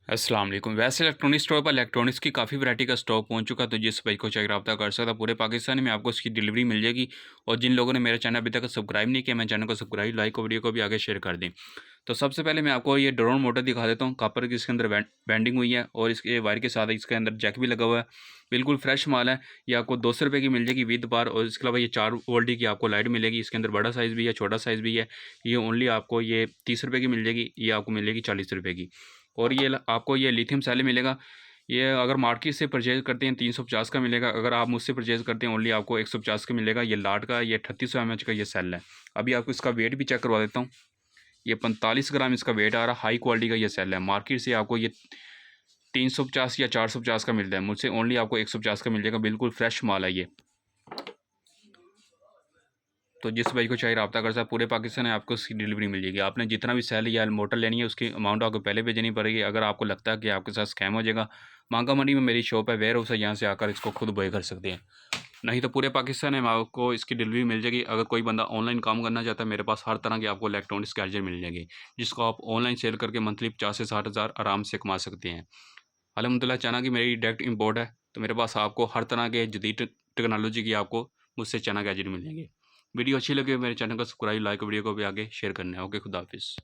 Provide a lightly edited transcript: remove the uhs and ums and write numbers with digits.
अस्सलाम वालेकुम। वैसे इलेक्ट्रॉनिक स्टोर पर इलेक्ट्रॉनिक्स की काफ़ी वैरायटी का स्टॉक पहुंच चुका, तो जिस भाई को चाहिए रब्ता कर सकता। पूरे पाकिस्तान में आपको इसकी डिलीवरी मिल जाएगी। और जिन लोगों ने मेरा चैनल अभी तक सब्सक्राइब नहीं किया, मैं चैनल को सब्सक्राइब, लाइक और वीडियो को भी आगे शेयर कर दें। तो सबसे पहले मैं आपको ये ड्रोन मोटर दिखा देता हूँ। कॉपर की इसके अंदर बैंडिंग हुई है और इसके वायर के साथ इसके अंदर जैक भी लगा हुआ है। बिल्कुल फ्रेश माल है। ये आपको 200 रुपये की मिल जाएगी विद बार। और इसके अलावा ये 4 वोल्ट की आपको लाइट मिलेगी। इसके अंदर बड़ा साइज़ भी है, छोटा साइज़ भी है। ये ओनली आपको ये 30 रुपये की मिल जाएगी। ये आपको मिलेगी 40 रुपये की। और ये आपको ये लिथियम सेल मिलेगा। ये अगर मार्केट से परचेज़ करते हैं 350 का मिलेगा। अगर आप मुझसे परचेज़ करते हैं ओनली आपको 150 का मिलेगा। ये लाट का, ये 3800 mAh का ये सेल है। अभी आपको इसका वेट भी चेक करवा देता हूँ। ये 45 ग्राम इसका वेट आ रहा है। हाई क्वालिटी का ये सेल है। मार्केट से आपको ये 350 या 450 का मिलता है। मुझसे ओनली आपको 150 का मिल जाएगा। बिल्कुल फ्रेश माल है ये। तो जिस भाई को चाहिए रब्ता कर सकता है। पूरे पाकिस्तान में आपको उसकी डिलीवरी मिल जाएगी। आपने जितना भी सेल या मोटर लेनी है उसकी अमाउंट आपको पहले भेजनी पड़ेगी। अगर आपको लगता है कि आपके साथ स्कैम हो जाएगा, मांगा मंडी में मेरी शॉप है, वेयर हाउस है, यहाँ से आकर इसको खुद बाय कर सकते हैं। नहीं तो पूरे पाकिस्तान में आपको इसकी डिलीवरी मिल जाएगी। अगर कोई बंदा ऑनलाइन काम करना चाहता है, मेरे पास हर तरह की आपको इलेक्ट्रॉनिक्स गैजेट मिल जाएगी, जिसको आप ऑनलाइन सेल करके मंथली 50 से 60 हज़ार आराम से कमा सकते हैं। अलहमदुलिल्लाह चना की मेरी डायरेक्ट इंपोर्ट है, तो मेरे पास आपको हर तरह के जदीद टेक्नोलॉजी की आपको मुझसे चना गैजेट मिल जाएंगे। वीडियो अच्छी लगी हो मेरे चैनल को सब्सक्राइब, लाइक, वीडियो को भी आगे शेयर करना है। ओके, खुदा हाफिज़।